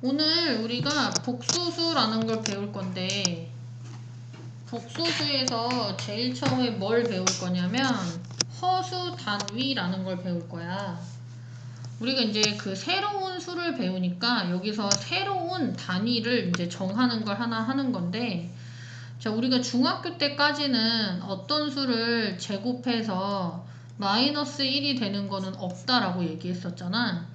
오늘 우리가 복소수라는 걸 배울 건데, 복소수에서 제일 처음에 뭘 배울 거냐면 허수 단위라는 걸 배울 거야. 우리가 이제 그 새로운 수를 배우니까 여기서 새로운 단위를 이제 정하는 걸 하나 하는 건데, 자, 우리가 중학교 때까지는 어떤 수를 제곱해서 마이너스 1이 되는 거는 없다라고 얘기했었잖아.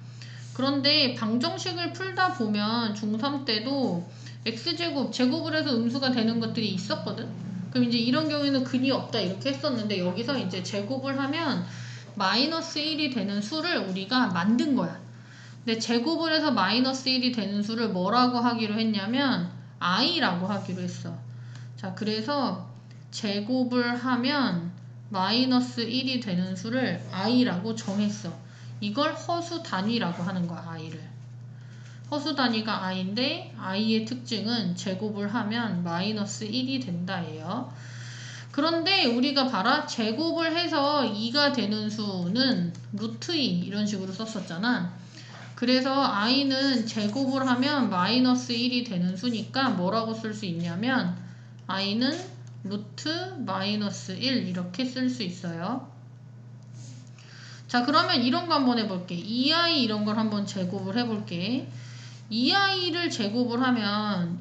그런데 방정식을 풀다 보면 중3 때도 x제곱, 제곱을 해서 음수가 되는 것들이 있었거든? 그럼 이제 이런 경우에는 근이 없다 이렇게 했었는데, 여기서 이제 제곱을 하면 마이너스 1이 되는 수를 우리가 만든 거야. 근데 제곱을 해서 마이너스 1이 되는 수를 뭐라고 하기로 했냐면 i라고 하기로 했어. 자, 그래서 제곱을 하면 마이너스 1이 되는 수를 i라고 정했어. 이걸 허수 단위라고 하는 거야, i를. 허수 단위가 i인데 i의 특징은 제곱을 하면 마이너스 1이 된다예요. 그런데 우리가 봐라, 제곱을 해서 2가 되는 수는 루트 2 이런 식으로 썼었잖아. 그래서 i는 제곱을 하면 마이너스 1이 되는 수니까 뭐라고 쓸 수 있냐면 i는 루트 마이너스 1 이렇게 쓸 수 있어요. 자, 그러면 이런 거 한번 해볼게. 2i 이런 걸 한번 제곱을 해볼게. 2i를 제곱을 하면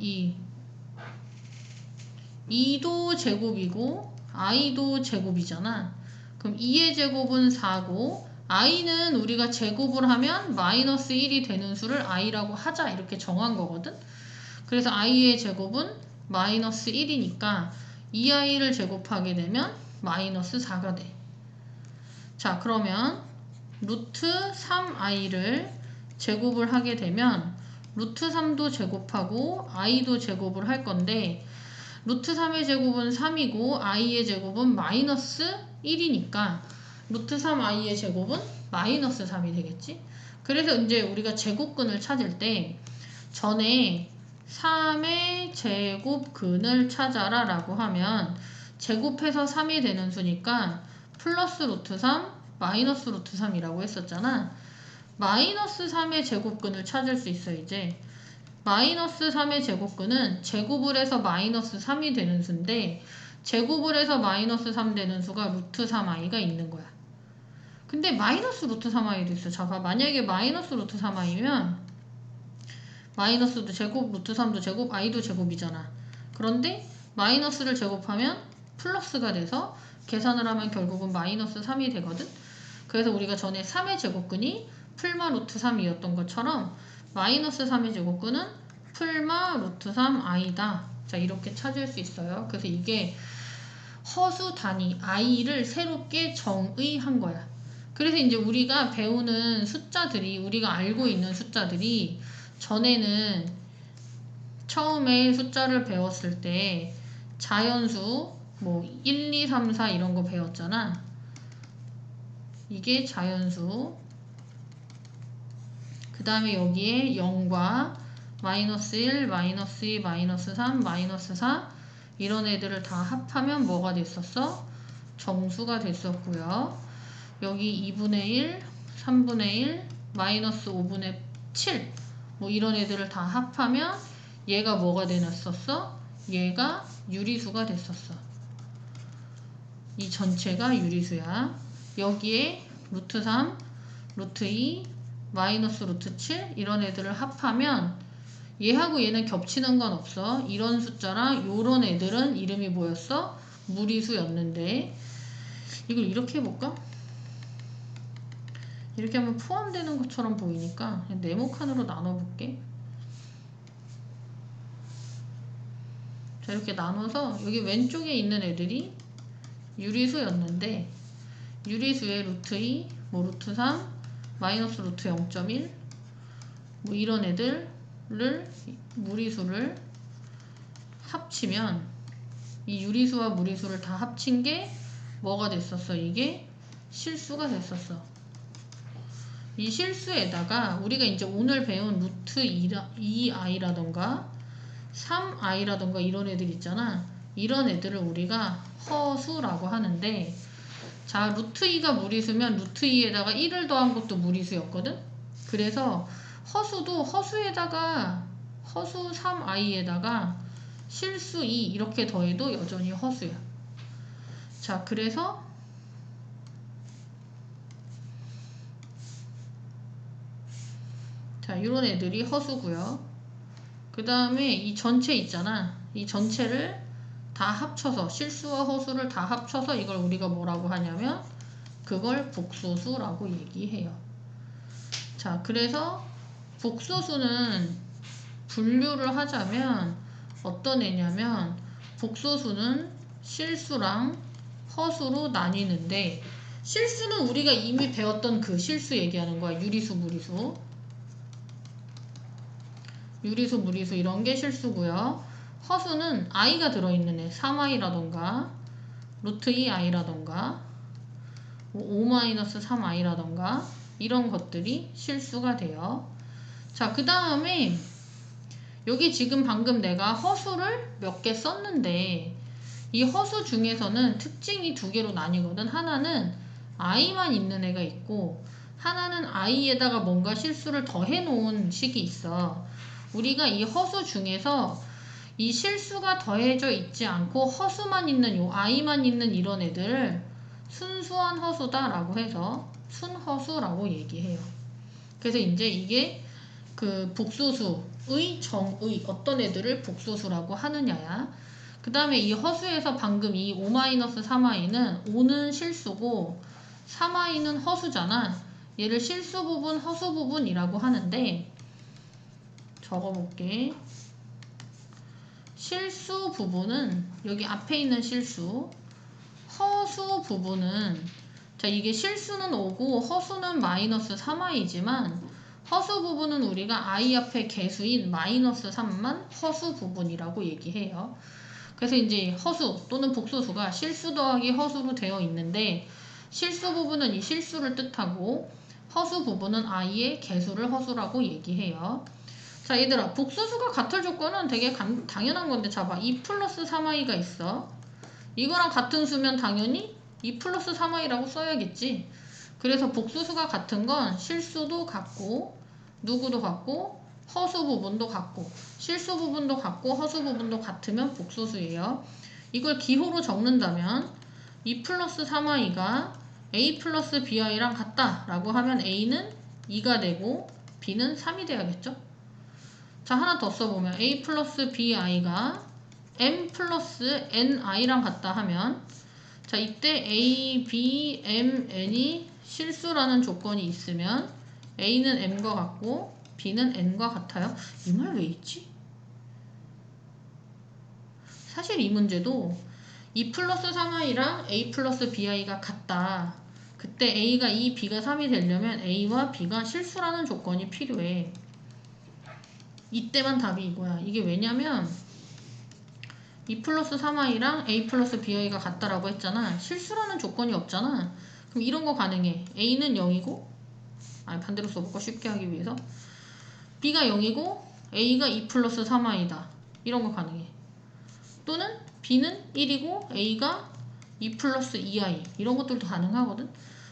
2도 제곱이고 i도 제곱이잖아. 그럼 2의 제곱은 4고 i는 우리가 제곱을 하면 마이너스 1이 되는 수를 i라고 하자 이렇게 정한 거거든. 그래서 i의 제곱은 마이너스 1이니까 2i를 제곱하게 되면 마이너스 4가 돼. 자, 그러면 루트 3i를 제곱을 하게 되면 루트 3도 제곱하고 i도 제곱을 할 건데, 루트 3의 제곱은 3이고 i의 제곱은 마이너스 1이니까 루트 3i의 제곱은 마이너스 3이 되겠지? 그래서 이제 우리가 제곱근을 찾을 때 전에 3의 제곱근을 찾아라 라고 하면 제곱해서 3이 되는 수니까 플러스 루트 3 마이너스 루트 3이라고 했었잖아. 마이너스 3의 제곱근을 찾을 수 있어. 이제 마이너스 3의 제곱근은 제곱을 해서 마이너스 3이 되는 수인데, 제곱을 해서 마이너스 3 되는 수가 루트 3i가 있는 거야. 근데 마이너스 루트 3i도 있어. 자, 봐. 만약에 마이너스 루트 3i면 마이너스도 제곱, 루트 3도 제곱, i도 제곱이잖아. 그런데 마이너스를 제곱하면 플러스가 돼서 계산을 하면 결국은 마이너스 3이 되거든. 그래서 우리가 전에 3의 제곱근이 풀마 루트 3이었던 것처럼 마이너스 3의 제곱근은 풀마 루트 3i다. 자, 이렇게 찾을 수 있어요. 그래서 이게 허수 단위 i를 새롭게 정의한 거야. 그래서 이제 우리가 배우는 숫자들이, 우리가 알고 있는 숫자들이 전에는 처음에 숫자를 배웠을 때 자연수 뭐 1, 2, 3, 4 이런 거 배웠잖아. 이게 자연수. 그 다음에 여기에 0과 마이너스 1, 마이너스 2, 마이너스 3, 마이너스 4 이런 애들을 다 합하면 뭐가 됐었어? 정수가 됐었고요. 여기 2분의 1, 3분의 1, 마이너스 5분의 7 뭐 이런 애들을 다 합하면 얘가 뭐가 되었었어? 얘가 유리수가 됐었어. 이 전체가 유리수야. 여기에 루트 3, 루트 2, 마이너스 루트 7 이런 애들을 합하면 얘하고 얘는 겹치는 건 없어. 이런 숫자랑 요런 애들은 이름이 뭐였어? 무리수였는데, 이걸 이렇게 해볼까? 이렇게 하면 포함되는 것처럼 보이니까 그냥 네모칸으로 나눠볼게. 자, 이렇게 나눠서 여기 왼쪽에 있는 애들이 유리수였는데, 유리수의 루트 2, 뭐 루트 3, 마이너스 루트 0.1 뭐 이런 애들을 무리수를 합치면 이 유리수와 무리수를 다 합친 게 뭐가 됐었어? 이게 실수가 됐었어. 이 실수에다가 우리가 이제 오늘 배운 루트 2i라던가 3i라던가 이런 애들 있잖아. 이런 애들을 우리가 허수라고 하는데, 자, 루트 2가 무리수면 루트 2에다가 1을 더한 것도 무리수였거든? 그래서 허수도 허수에다가 허수 3i에다가 실수 2 이렇게 더해도 여전히 허수야. 자, 그래서 자, 이런 애들이 허수고요. 그 다음에 이 전체 있잖아. 이 전체를 다 합쳐서 실수와 허수를 다 합쳐서 이걸 우리가 뭐라고 하냐면 그걸 복소수라고 얘기해요. 자, 그래서 복소수는 분류를 하자면 어떤 애냐면 복소수는 실수랑 허수로 나뉘는데 실수는 우리가 이미 배웠던 그 실수 얘기하는 거야. 유리수, 무리수. 유리수, 무리수 이런 게 실수고요. 허수는 i가 들어있는 애 3i라던가 루트 2i라던가 5-3i라던가 이런 것들이 실수가 돼요. 자, 그 다음에 여기 지금 방금 내가 허수를 몇 개 썼는데 이 허수 중에서는 특징이 두 개로 나뉘거든. 하나는 i만 있는 애가 있고 하나는 i에다가 뭔가 실수를 더해 놓은 식이 있어. 우리가 이 허수 중에서 이 실수가 더해져 있지 않고 허수만 있는 요 i만 있는 이런 애들을 순수한 허수다라고 해서 순허수라고 얘기해요. 그래서 이제 이게 그 복소수의 정의 어떤 애들을 복소수라고 하느냐야. 그 다음에 이 허수에서 방금 이 5-3i는 5는 실수고 3i는 허수잖아. 얘를 실수 부분, 허수 부분이라고 하는데 적어볼게. 실수 부분은 여기 앞에 있는 실수, 허수 부분은 자 이게 실수는 5고 허수는 -3i지만 허수 부분은 우리가 i 앞에 개수인 -3만 허수 부분이라고 얘기해요. 그래서 이제 허수 또는 복소수가 실수 더하기 허수로 되어 있는데 실수 부분은 이 실수를 뜻하고 허수 부분은 i의 개수를 허수라고 얘기해요. 자 얘들아 복소수가 같을 조건은 되게 당연한 건데 자봐 2 플러스 3i가 있어. 이거랑 같은 수면 당연히 2 플러스 3i라고 써야겠지. 그래서 복소수가 같은 건 실수도 같고 누구도 같고 허수 부분도 같고 실수 부분도 같고 허수 부분도 같으면 복소수예요. 이걸 기호로 적는다면 2 플러스 3i가 a 플러스 bi랑 같다 라고 하면 a는 2가 되고 b는 3이 돼야겠죠. 자 하나 더 써보면 a 플러스 bi가 m 플러스 ni랑 같다 하면 자 이때 a, b, m, n이 실수라는 조건이 있으면 a는 m과 같고 b는 n과 같아요. 이 말 왜 있지? 사실 이 문제도 2 플러스 3i랑 a 플러스 bi가 같다. 그때 a가 2, b가 3이 되려면 a와 b가 실수라는 조건이 필요해. 이때만 답이 이거야. 이게 왜냐면 2 플러스 3i랑 a 플러스 bi가 같다라고 했잖아. 실수라는 조건이 없잖아. 그럼 이런 거 가능해. a는 0이고 반대로 써볼까 쉽게 하기 위해서 b가 0이고 a가 2 플러스 3i다. 이런 거 가능해. 또는 b는 1이고 a가 2 플러스 2i 이런 것들도 가능하거든.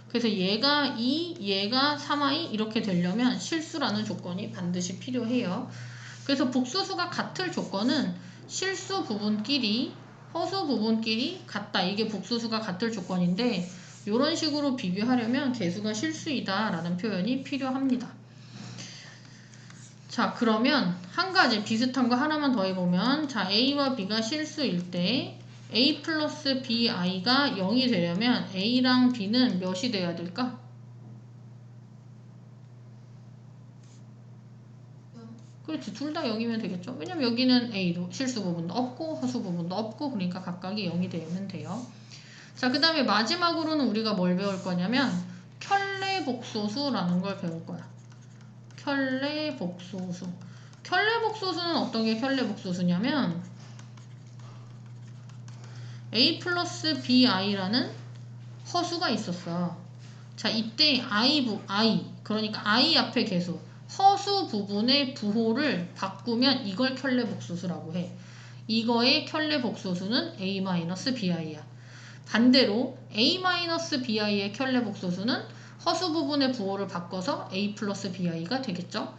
그래서 얘가 2, 얘가 3i 이렇게 되려면 실수라는 조건이 반드시 필요해요. 그래서 복소수가 같을 조건은 실수 부분끼리 허수 부분끼리 같다. 이게 복소수가 같을 조건인데 이런 식으로 비교하려면 개수가 실수이다 라는 표현이 필요합니다. 자 그러면 한 가지 비슷한 거 하나만 더 해보면 자 a와 b가 실수일 때 a 플러스 bi가 0이 되려면 a랑 b는 몇이 돼야 될까? 그렇지 둘 다 0이면 되겠죠. 왜냐면 여기는 a도 실수 부분도 없고 허수 부분도 없고 그러니까 각각이 0이 되면 돼요. 자 그 다음에 마지막으로는 우리가 뭘 배울 거냐면 켤레복소수라는 걸 배울 거야. 켤레복소수. 켤레복소수는 어떤 게 켤레복소수냐면 a 플러스 bi라는 허수가 있었어. 자 이때 i 그러니까 i 앞에 개수 허수 부분의 부호를 바꾸면 이걸 켤레복소수라고 해. 이거의 켤레복소수는 a-bi야. 반대로 a-bi의 켤레복소수는 허수 부분의 부호를 바꿔서 a 플러스 bi가 되겠죠.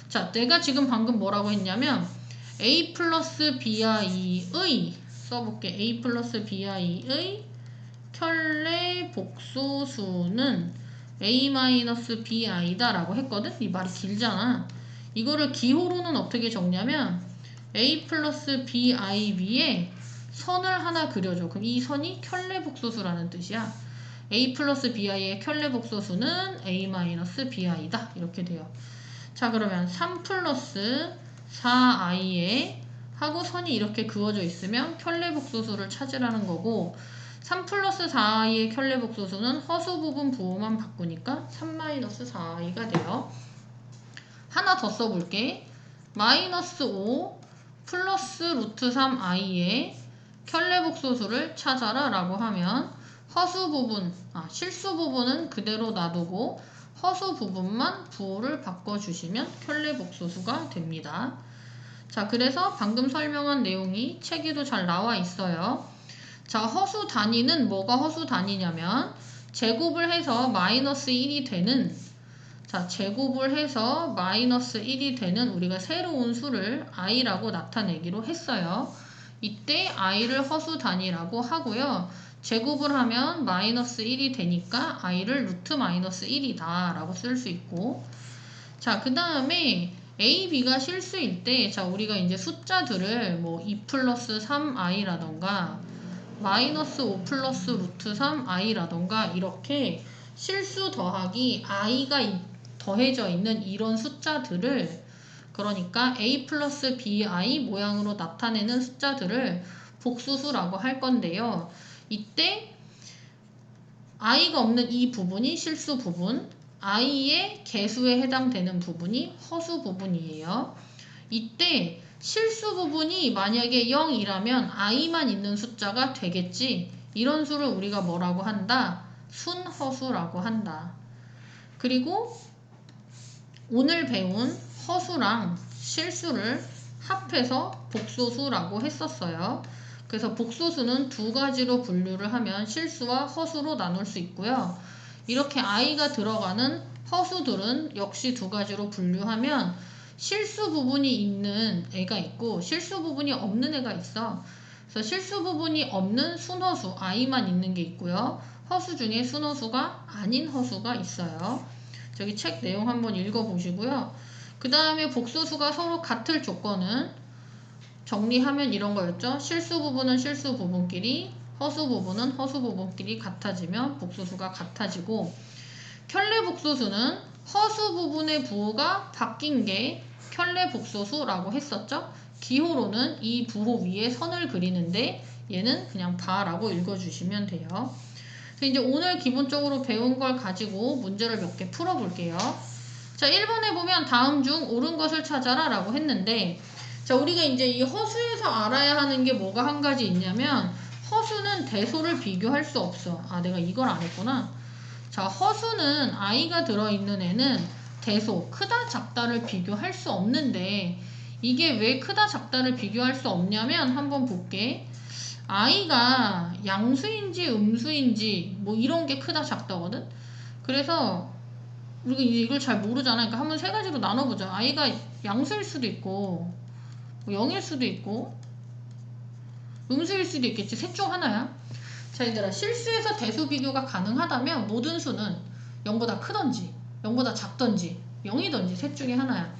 자, 내가 지금 방금 뭐라고 했냐면 a 플러스 bi의 써볼게. a 플러스 bi의 켤레 복소수는 a 마이너스 bi다 라고 했거든. 이 말이 길잖아. 이거를 기호로는 어떻게 적냐면 a 플러스 bi 위에 선을 하나 그려줘. 그럼 이 선이 켤레 복소수라는 뜻이야. a 플러스 bi의 켤레 복소수는 a 마이너스 bi다 이렇게 돼요. 자, 그러면 3 플러스 4i에 하고 선이 이렇게 그어져 있으면 켤레 복소수를 찾으라는 거고, 3 플러스 4i의 켤레 복소수는 허수 부분 부호만 바꾸니까 3 마이너스 4i가 돼요. 하나 더 써볼게. 마이너스 5 플러스 루트 3i의 켤레 복소수를 찾아라 라고 하면 허수 부분, 실수 부분은 그대로 놔두고 허수 부분만 부호를 바꿔주시면 켤레 복소수가 됩니다. 자, 그래서 방금 설명한 내용이 책에도 잘 나와 있어요. 자, 허수 단위는 뭐가 허수 단위냐면 제곱을 해서 마이너스 1이 되는, 자, 제곱을 해서 마이너스 1이 되는 우리가 새로운 수를 i라고 나타내기로 했어요. 이때 i를 허수 단위라고 하고요. 제곱을 하면 마이너스 1이 되니까 i를 루트 마이너스 1이다 라고 쓸 수 있고, 자, 그 다음에 a, b가 실수일 때, 자, 우리가 이제 숫자들을 뭐 2 플러스 3i라던가 마이너스 5 플러스 루트 3i라던가 이렇게 실수 더하기 i가 더해져 있는 이런 숫자들을, 그러니까 a 플러스 bi 모양으로 나타내는 숫자들을 복수수라고 할 건데요. 이때 i가 없는 이 부분이 실수 부분, i의 개수에 해당되는 부분이 허수 부분이에요. 이때 실수 부분이 만약에 0이라면 i만 있는 숫자가 되겠지. 이런 수를 우리가 뭐라고 한다? 순허수라고 한다. 그리고 오늘 배운 허수랑 실수를 합해서 복소수라고 했었어요. 그래서 복소수는 두 가지로 분류를 하면 실수와 허수로 나눌 수 있고요. 이렇게 i가 들어가는 허수들은 역시 두 가지로 분류하면 실수 부분이 있는 애가 있고 실수 부분이 없는 애가 있어. 그래서 실수 부분이 없는 순허수 i만 있는 게 있고요. 허수 중에 순허수가 아닌 허수가 있어요. 저기 책 내용 한번 읽어보시고요. 그 다음에 복소수가 서로 같을 조건은 정리하면 이런 거였죠. 실수 부분은 실수 부분끼리, 허수 부분은 허수 부분끼리 같아지면 복소수가 같아지고, 켤레 복소수는 허수 부분의 부호가 바뀐 게 켤레 복소수라고 했었죠. 기호로는 이 부호 위에 선을 그리는데 얘는 그냥 바라고 읽어주시면 돼요. 그래서 이제 오늘 기본적으로 배운 걸 가지고 문제를 몇 개 풀어볼게요. 자, 1번에 보면 다음 중 옳은 것을 찾아라 라고 했는데, 자, 우리가 이제 이 허수에서 알아야 하는 게 뭐가 한 가지 있냐면, 허수는 대소를 비교할 수 없어. 내가 이걸 안 했구나. 자, 허수는 i가 들어있는 애는 대소, 크다 작다를 비교할 수 없는데, 이게 왜 크다 작다를 비교할 수 없냐면 한번 볼게. i가 양수인지 음수인지 뭐 이런 게 크다 작다거든. 그래서 우리가 이걸 잘 모르잖아. 그러니까 한번 세 가지로 나눠보자. i가 양수일 수도 있고 0일 수도 있고 음수일 수도 있겠지. 셋 중 하나야. 자, 얘들아, 실수에서 대수 비교가 가능하다면 모든 수는 0보다 크던지 0보다 작던지 0이던지 셋 중에 하나야.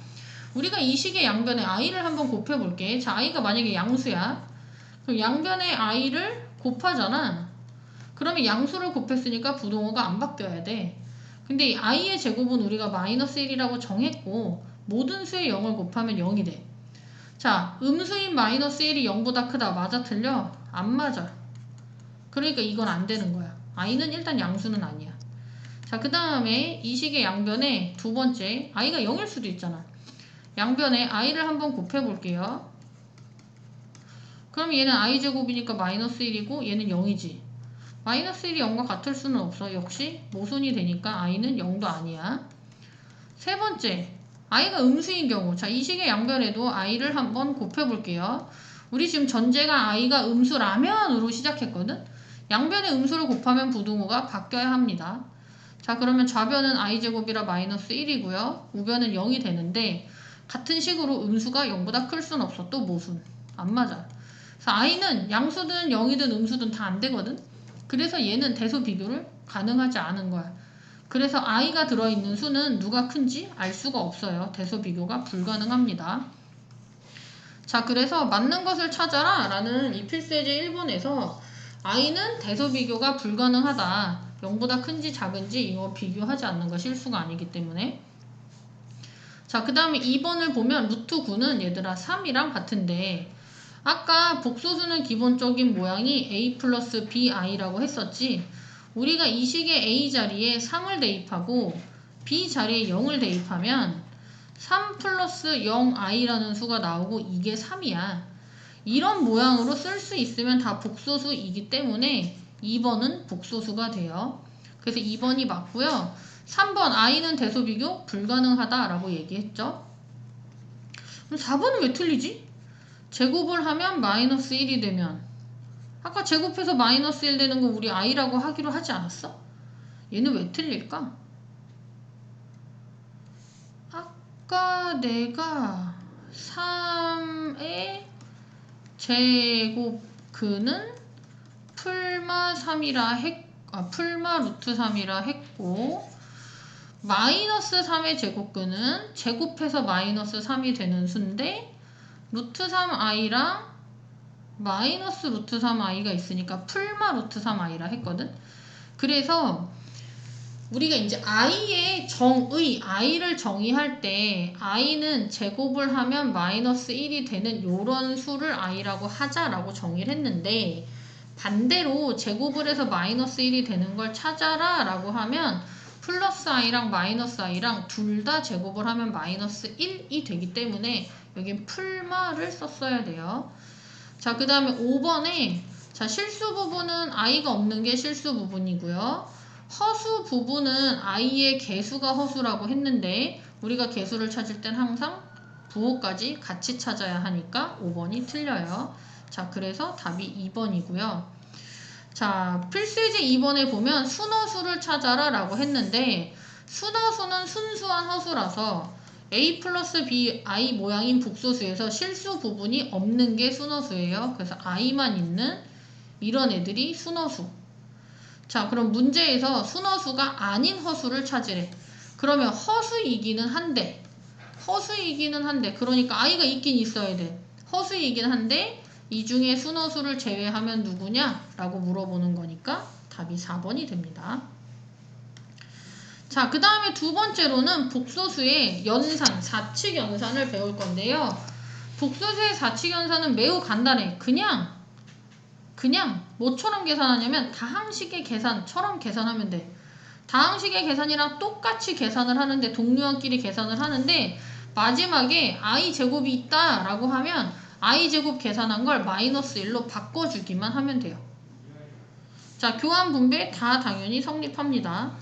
우리가 이 식의 양변에 i를 한번 곱해볼게. 자, i가 만약에 양수야. 그럼 양변에 i를 곱하잖아. 그러면 양수를 곱했으니까 부동호가 안 바뀌어야 돼. 근데 이 i의 제곱은 우리가 마이너스 1이라고 정했고 모든 수에 0을 곱하면 0이 돼. 자, 음수인 마이너스 1이 0보다 크다. 맞아 틀려? 안 맞아. 그러니까 이건 안 되는 거야. i는 일단 양수는 아니야. 자, 그 다음에 이 식의 양변에 두 번째 i가 0일 수도 있잖아. 양변에 i를 한번 곱해볼게요. 그럼 얘는 i제곱이니까 마이너스 1이고 얘는 0이지. 마이너스 1이 0과 같을 수는 없어. 역시 모순이 되니까 i는 0도 아니야. 세 번째, i가 음수인 경우. 자, 이 식의 양변에도 i를 한번 곱해볼게요. 우리 지금 전제가 i가 음수라면으로 시작했거든. 양변에 음수를 곱하면 부등호가 바뀌어야 합니다. 자, 그러면 좌변은 i제곱이라 마이너스 1이고요. 우변은 0이 되는데 같은 식으로 음수가 0보다 클 순 없어. 또 모순. 안 맞아. 그래서 i는 양수든 0이든 음수든 다 안 되거든. 그래서 얘는 대소 비교를 가능하지 않은 거야. 그래서 i가 들어있는 수는 누가 큰지 알 수가 없어요. 대소 비교가 불가능합니다. 자, 그래서 맞는 것을 찾아라 라는 이 필수예제 1번에서 i는 대소 비교가 불가능하다. 0보다 큰지 작은지 이거 비교하지 않는 거 실수가 아니기 때문에. 자, 그 다음에 2번을 보면 루트 9는 얘들아 3이랑 같은데 아까 복소수는 기본적인 모양이 a 플러스 bi라고 했었지. 우리가 이 식의 a 자리에 3을 대입하고 b 자리에 0을 대입하면 3 플러스 0i라는 수가 나오고 이게 3이야. 이런 모양으로 쓸 수 있으면 다 복소수이기 때문에 2번은 복소수가 돼요. 그래서 2번이 맞고요. 3번 i는 대소비교 불가능하다라고 얘기했죠. 그럼 4번은 왜 틀리지? 제곱을 하면 마이너스 1이 되면 아까 제곱해서 마이너스 1 되는 거 우리 i라고 하기로 하지 않았어? 얘는 왜 틀릴까? 아까 내가 3의 제곱 근은 풀마 3이라 풀마 루트 3이라 했고 마이너스 3의 제곱근은 제곱해서 마이너스 3이 되는 수인데 루트 3i랑 마이너스 루트 3i가 있으니까 풀마 루트 3i라 했거든. 그래서 우리가 이제 i의 i를 정의할 때 i는 제곱을 하면 마이너스 1이 되는 요런 수를 i라고 하자라고 정의를 했는데 반대로 제곱을 해서 마이너스 1이 되는 걸 찾아라 라고 하면 플러스 i랑 마이너스 i랑 둘 다 제곱을 하면 마이너스 1이 되기 때문에 여긴 풀마를 썼어야 돼요. 자, 그 다음에 5번에 자 실수 부분은 i가 없는 게 실수 부분이고요. 허수 부분은 i의 개수가 허수라고 했는데 우리가 개수를 찾을 땐 항상 부호까지 같이 찾아야 하니까 5번이 틀려요. 자, 그래서 답이 2번이고요. 자, 필수예제 2번에 보면 순허수를 찾아라 라고 했는데 순허수는 순수한 허수라서 a 플러스 b i 모양인 복소수에서 실수 부분이 없는 게 순허수예요. 그래서 i만 있는 이런 애들이 순허수. 자, 그럼 문제에서 순허수가 아닌 허수를 찾으래. 그러면 허수이기는 한데 그러니까 i가 있긴 있어야 돼. 허수이긴 한데 이 중에 순허수를 제외하면 누구냐? 라고 물어보는 거니까 답이 4번이 됩니다. 자, 그 다음에 두 번째로는 복소수의 연산, 사칙 연산을 배울 건데요. 복소수의 사칙 연산은 매우 간단해. 그냥 뭐처럼 계산하냐면 다항식의 계산처럼 계산하면 돼. 다항식의 계산이랑 똑같이 계산을 하는데 동류항끼리 계산을 하는데 마지막에 i제곱이 있다 라고 하면 i제곱 계산한 걸 마이너스 1로 바꿔주기만 하면 돼요. 자, 교환 분배 다 당연히 성립합니다.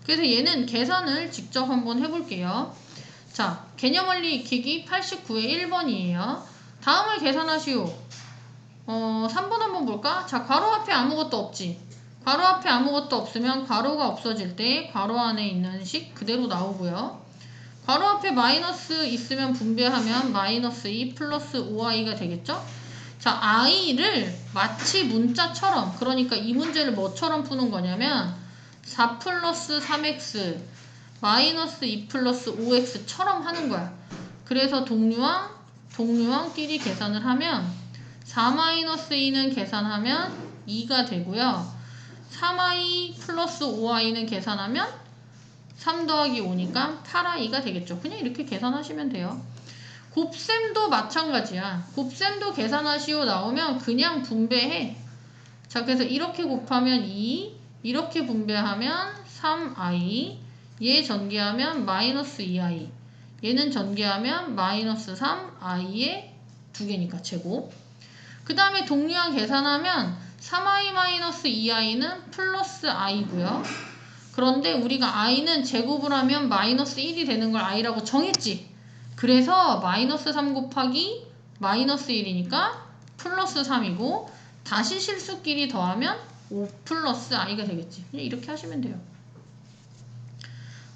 그래서 얘는 계산을 직접 한번 해볼게요. 자, 개념원리 익히기 89의 1번이에요. 다음을 계산하시오. 3번 한번 볼까? 자, 괄호 앞에 아무것도 없지. 괄호 앞에 아무것도 없으면 괄호가 없어질 때 괄호 안에 있는 식 그대로 나오고요. 괄호 앞에 마이너스 있으면 분배하면 마이너스 2 플러스 5i가 되겠죠? 자, i를 마치 문자처럼, 그러니까 이 문제를 뭐처럼 푸는 거냐면 4 플러스 3x 마이너스 2 플러스 5x처럼 하는 거야. 그래서 동류항끼리 계산을 하면 4 마이너스 2는 계산하면 2가 되고요. 3i 플러스 5i는 계산하면 3 더하기 5니까 8i가 되겠죠. 그냥 이렇게 계산하시면 돼요. 곱셈도 마찬가지야. 곱셈도 계산하시오 나오면 그냥 분배해. 자, 그래서 이렇게 곱하면 2, 이렇게 분배하면 3i, 얘 전개하면 마이너스 2i, 얘는 전개하면 마이너스 3i의 두 개니까 제곱. 그 다음에 동류항 계산하면 3i 마이너스 2i는 플러스 i고요. 그런데 우리가 i는 제곱을 하면 마이너스 1이 되는 걸 i라고 정했지. 그래서 마이너스 3 곱하기 마이너스 1이니까 플러스 3이고 다시 실수끼리 더하면 5 플러스 i가 되겠지. 그냥 이렇게 하시면 돼요.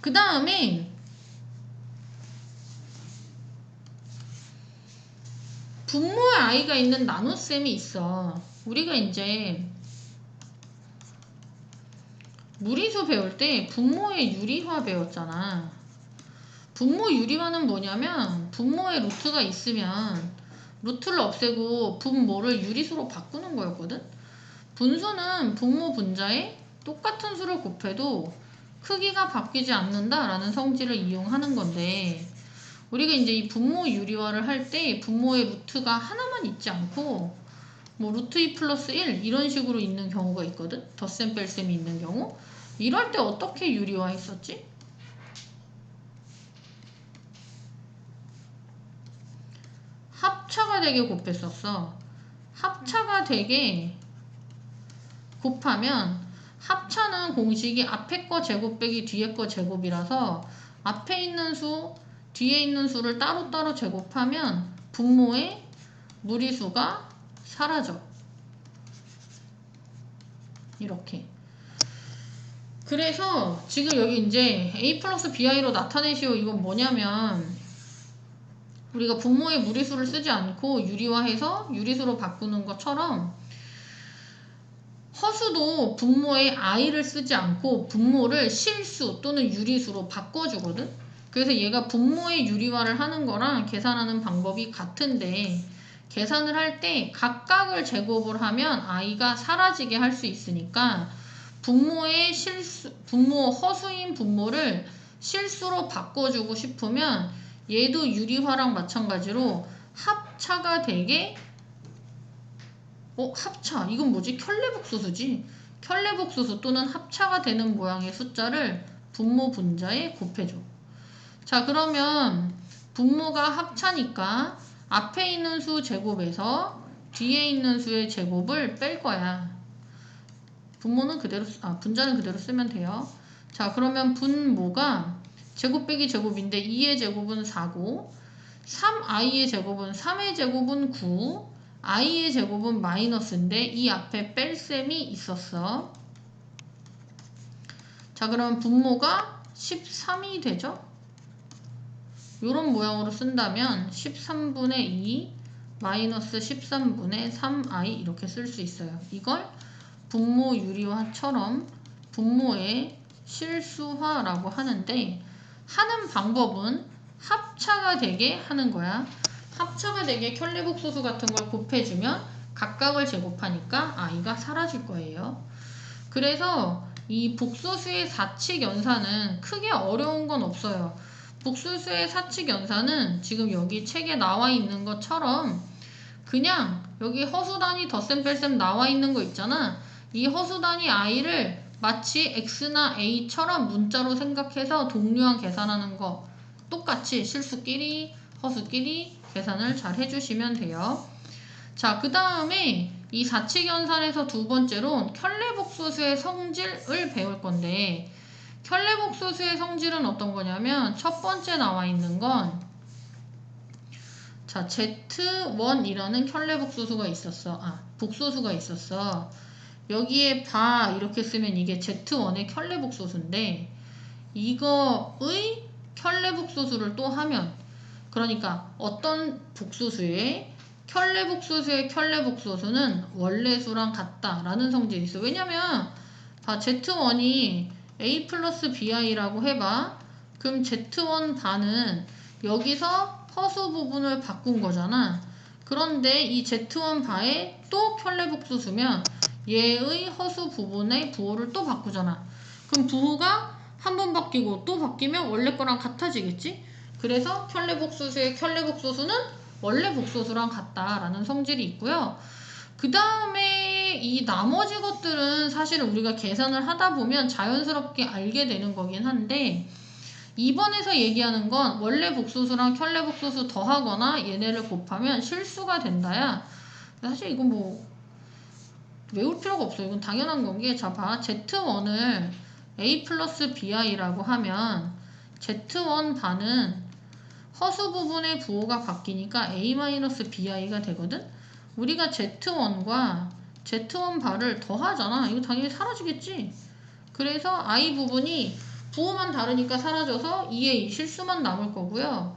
그 다음에 분모에 i가 있는 나눗셈이 있어. 우리가 이제 무리수 배울 때 분모의 유리화 배웠잖아. 분모 유리화는 뭐냐면 분모에 루트가 있으면 루트를 없애고 분모를 유리수로 바꾸는 거였거든. 분수는 분모 분자에 똑같은 수를 곱해도 크기가 바뀌지 않는다라는 성질을 이용하는 건데, 우리가 이제 이 분모 유리화를 할 때 분모의 루트가 하나만 있지 않고 뭐 루트 2 플러스 1 이런 식으로 있는 경우가 있거든. 덧셈 뺄셈이 있는 경우. 이럴 때 어떻게 유리화 했었지? 합차가 되게 곱했었어. 합차가 되게 곱하면, 합차는 공식이 앞에 거 제곱 빼기 뒤에 거 제곱이라서 앞에 있는 수, 뒤에 있는 수를 따로따로 제곱하면 분모의 무리수가 사라져. 이렇게. 그래서 지금 여기 이제 a 플러스 bi로 나타내시오. 이건 뭐냐면 우리가 분모의 무리수를 쓰지 않고 유리화해서 유리수로 바꾸는 것처럼 허수도 분모의 i를 쓰지 않고 분모를 실수 또는 유리수로 바꿔주거든. 그래서 얘가 분모의 유리화를 하는 거랑 계산하는 방법이 같은데, 계산을 할 때 각각을 제곱을 하면 i가 사라지게 할 수 있으니까 분모의 분모 허수인 분모를 실수로 바꿔주고 싶으면 얘도 유리화랑 마찬가지로 합차가 되게, 합차. 이건 뭐지? 켤레복소수지. 켤레복소수 또는 합차가 되는 모양의 숫자를 분모 분자에 곱해줘. 자, 그러면 분모가 합차니까 앞에 있는 수 제곱에서 뒤에 있는 수의 제곱을 뺄 거야. 분모는 그대로, 분자는 그대로 쓰면 돼요. 자, 그러면 분모가 제곱 빼기 제곱인데 2의 제곱은 4고 3i의 제곱은 3의 제곱은 9, i의 제곱은 마이너스인데 이 앞에 뺄셈이 있었어. 자, 그러면 분모가 13이 되죠? 이런 모양으로 쓴다면 13분의 2 마이너스 13분의 3i 이렇게 쓸 수 있어요. 이걸 분모 유리화처럼 분모의 실수화라고 하는데, 하는 방법은 합차가 되게 하는 거야. 합차가 되게 켤레복소수 같은 걸 곱해주면 각각을 제곱하니까 i가 사라질 거예요. 그래서 이 복소수의 사칙 연산은 크게 어려운 건 없어요. 복소수의 사칙 연산은 지금 여기 책에 나와 있는 것처럼 그냥 여기 허수단위 덧셈 뺄셈 나와 있는 거 있잖아. 이 허수단위 i를 마치 x나 a처럼 문자로 생각해서 동류항 계산하는 거 똑같이 실수끼리 허수끼리 계산을 잘 해주시면 돼요. 자, 그 다음에 이 사칙연산에서 두 번째로 켤레복소수의 성질을 배울 건데, 켤레복소수의 성질은 어떤 거냐면 첫 번째 나와 있는 건, 자, Z1이라는 켤레복소수가 있었어. 복소수가 있었어. 여기에 바 이렇게 쓰면 이게 Z1의 켤레복소수인데, 이거의 켤레복소수를 또 하면, 그러니까 어떤 복소수의 켤레복소수의 켤레복소수는 원래수랑 같다라는 성질이 있어. 왜냐면 Z1이 a 플러스 bi라고 해봐. 그럼 Z1 반은 여기서 허수 부분을 바꾼 거잖아. 그런데 이 Z1 바에 또 켤레복소수면 얘의 허수 부분의 부호를 또 바꾸잖아. 그럼 부호가 한 번 바뀌고 또 바뀌면 원래 거랑 같아지겠지? 그래서 켤레복소수의 켤레복소수는 원래 복소수랑 같다라는 성질이 있고요. 그 다음에 이 나머지 것들은 사실 우리가 계산을 하다 보면 자연스럽게 알게 되는 거긴 한데, 2번에서 얘기하는 건 원래 복소수랑 켤레복소수 더하거나 얘네를 곱하면 실수가 된다야. 사실 이건 뭐 외울 필요가 없어요. 이건 당연한 건 게, 자 봐. Z1을 a 플러스 bi라고 하면 Z1 반은 허수 부분의 부호가 바뀌니까 a-bi가 되거든? 우리가 Z1과 Z1 바를 더하잖아. 이거 당연히 사라지겠지? 그래서 i 부분이 부호만 다르니까 사라져서 2의 2 실수만 남을 거고요.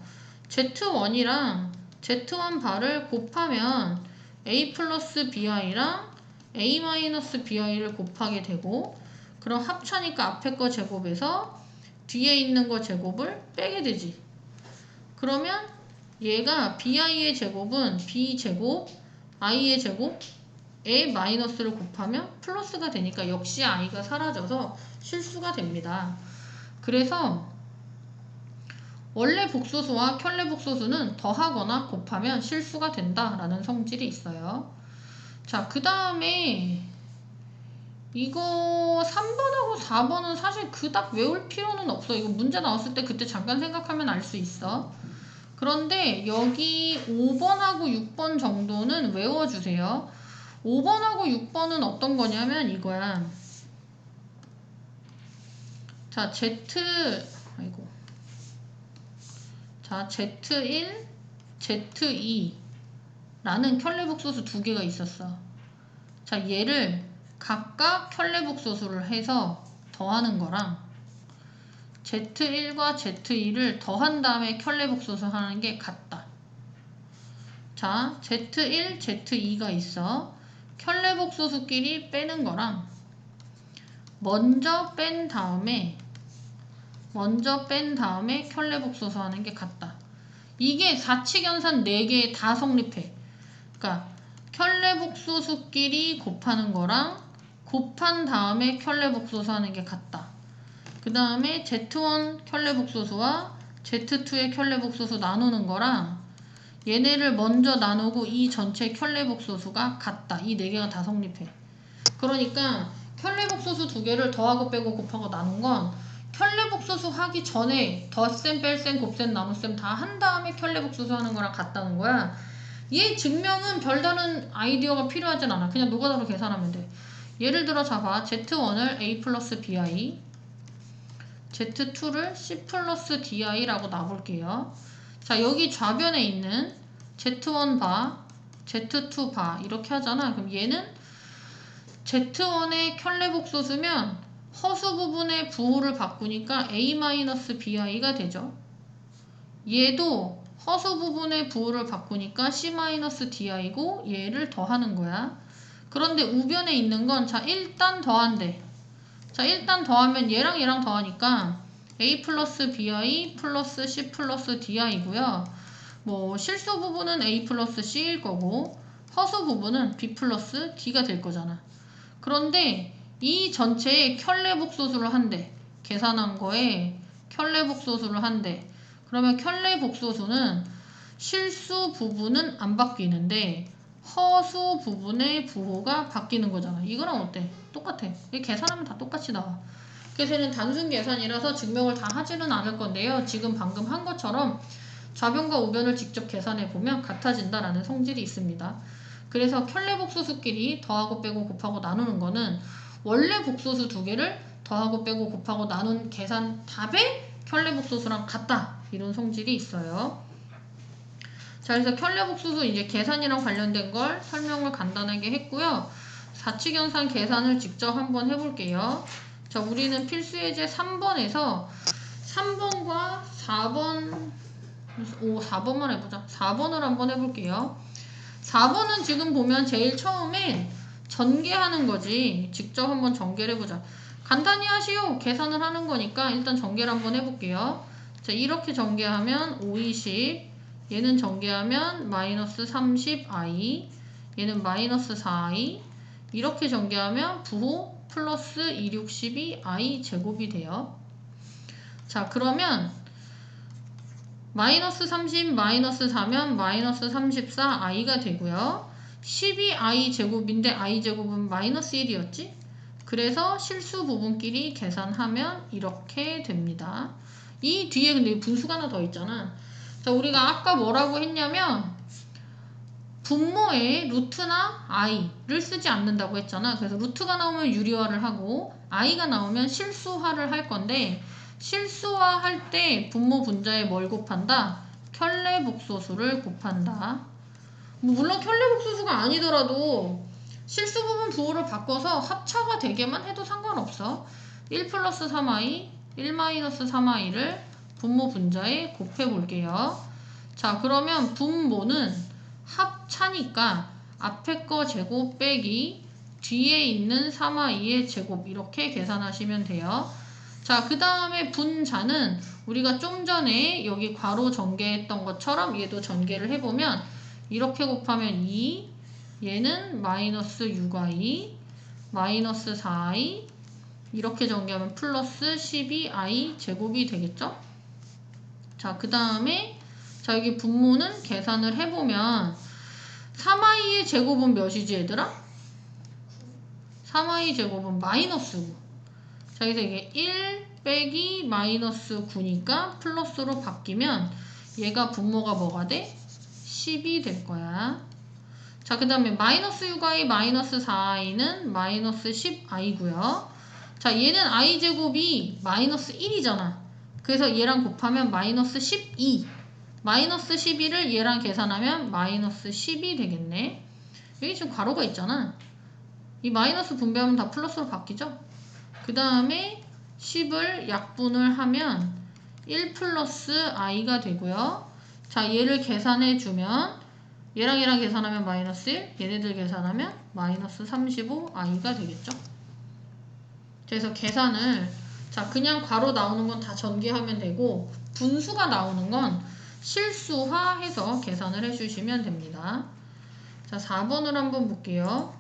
Z1이랑 z1 바를 곱하면 a 플러스 bi랑 a 마이너스 bi를 곱하게 되고, 그럼 합차니까 앞에 거 제곱에서 뒤에 있는 거 제곱을 빼게 되지. 그러면 얘가 bi의 제곱은 b제곱 i의 제곱에 마이너스를 곱하면 플러스가 되니까 역시 i가 사라져서 실수가 됩니다. 그래서 원래 복소수와 켤레 복소수는 더하거나 곱하면 실수가 된다라는 성질이 있어요. 자, 그 다음에 이거 3번하고 4번은 사실 그닥 외울 필요는 없어. 이거 문제 나왔을 때 그때 잠깐 생각하면 알 수 있어. 그런데 여기 5번하고 6번 정도는 외워주세요. 5번하고 6번은 어떤 거냐면 이거야. 자, Z1, Z2라는 켤레복소수 두 개가 있었어. 자, 얘를 각각 켤레복소수를 해서 더하는 거랑 Z1과 Z2를 더한 다음에 켤레복소수 하는 게 같다. 자, Z1, Z2가 있어. 켤레복소수끼리 빼는 거랑 먼저 뺀 다음에 켤레복소수 하는 게 같다. 이게 사칙연산 4개 다 성립해. 그러니까 켤레복소수끼리 곱하는 거랑 곱한 다음에 켤레복소수 하는 게 같다. 그 다음에 Z1 켤레복소수와 Z2의 켤레복소수 나누는 거랑 얘네를 먼저 나누고 이 전체 켤레복소수가 같다. 이 4개가 다 성립해. 그러니까 켤레복소수 2개를 더하고 빼고 곱하고 나눈 건 켤레복소수 하기 전에 덧셈, 뺄셈, 곱셈, 나눗셈 다 한 다음에 켤레복소수 하는 거랑 같다는 거야. 얘 증명은 별다른 아이디어가 필요하진 않아. 그냥 노가다로 계산하면 돼. 예를 들어 잡아. Z1을 A 플러스 BI, Z2를 C 플러스 DI라고 놔볼게요. 자, 여기 좌변에 있는 Z1 바, Z2 바 이렇게 하잖아. 그럼 얘는 Z1의 켤레복소수면 허수 부분의 부호를 바꾸니까 A-BI가 되죠. 얘도 허수 부분의 부호를 바꾸니까 C-DI고 얘를 더하는 거야. 그런데 우변에 있는 건 자, 일단 더한대. 자, 일단 더하면 얘랑 얘랑 더하니까 A 플러스 BI 플러스 C 플러스 DI고요. 뭐 실수 부분은 A 플러스 C일 거고 허수 부분은 B 플러스 D가 될 거잖아. 그런데 이 전체에 켤레복소수를 한대. 계산한 거에 켤레복소수를 한대. 그러면 켤레복소수는 실수 부분은 안 바뀌는데 허수 부분의 부호가 바뀌는 거잖아. 이거랑 어때? 똑같아. 계산하면 다 똑같이 나와. 그래서 얘는 단순 계산이라서 증명을 다 하지는 않을 건데요. 지금 방금 한 것처럼 좌변과 우변을 직접 계산해 보면 같아진다라는 성질이 있습니다. 그래서 켤레복소수끼리 더하고 빼고 곱하고 나누는 거는 원래 복소수 2개를 더하고 빼고 곱하고 나눈 계산 답의 켤레복소수랑 같다. 이런 성질이 있어요. 자, 그래서 켤레복소수 이제 계산이랑 관련된 걸 설명을 간단하게 했고요. 사칙연산 계산을 직접 한번 해볼게요. 자, 우리는 필수예제 3번에서 3번과 4번, 4번만 해보자. 4번을 한번 해볼게요. 4번은 지금 보면 제일 처음에 전개하는 거지. 직접 한번 전개를 해보자. 간단히 하시오. 계산을 하는 거니까 일단 전개를 한번 해볼게요. 자, 이렇게 전개하면 520, 얘는 전개하면 마이너스 30i, 얘는 마이너스 4i, 이렇게 전개하면 부호 플러스 262i 제곱이 돼요. 자, 그러면 마이너스 30, 마이너스 4면 마이너스 34i가 되고요. 12i 제곱인데 i 제곱은 마이너스 1이었지? 그래서 실수 부분끼리 계산하면 이렇게 됩니다. 이 뒤에 근데 분수가 하나 더 있잖아. 자, 우리가 아까 뭐라고 했냐면 분모에 루트나 i를 쓰지 않는다고 했잖아. 그래서 루트가 나오면 유리화를 하고 i가 나오면 실수화를 할 건데 실수화 할 때 분모 분자에 뭘 곱한다? 켤레복소수를 곱한다. 물론 켤레복소수가 아니더라도 실수 부분 부호를 바꿔서 합차가 되게만 해도 상관없어. 1 플러스 3i, 1 마이너스 3i를 분모 분자에 곱해 볼게요. 자, 그러면 분모는 합차니까 앞에 거 제곱 빼기 뒤에 있는 3i의 제곱 이렇게 계산하시면 돼요. 자, 그 다음에 분자는 우리가 좀 전에 여기 괄호 전개했던 것처럼 얘도 전개를 해보면 이렇게 곱하면 2, 얘는 마이너스 6i, 마이너스 4i, 이렇게 전개하면 플러스 12i 제곱이 되겠죠? 자, 그 다음에 자, 여기 분모는 계산을 해보면 3i의 제곱은 몇이지 얘들아? 3i 제곱은 마이너스 9. 자, 그래서 이게 1 빼기 마이너스 9니까 플러스로 바뀌면 얘가 분모가 뭐가 돼? 10이 될 거야. 자, 그 다음에 마이너스 6i 마이너스 4i는 마이너스 10i고요. 자, 얘는 i 제곱이 마이너스 1이잖아. 그래서 얘랑 곱하면 마이너스 12. 마이너스 12를 얘랑 계산하면 마이너스 10이 되겠네. 여기 지금 괄호가 있잖아. 이 마이너스 분배하면 다 플러스로 바뀌죠? 그 다음에 10을 약분을 하면 1 플러스 i가 되고요. 자, 얘를 계산해주면 얘랑 얘랑 계산하면 마이너스 1, 얘네들 계산하면 마이너스 35i가 되겠죠? 그래서 계산을 자, 그냥 괄호 나오는 건 다 전개하면 되고 분수가 나오는 건 실수화해서 계산을 해주시면 됩니다. 자, 4번을 한번 볼게요.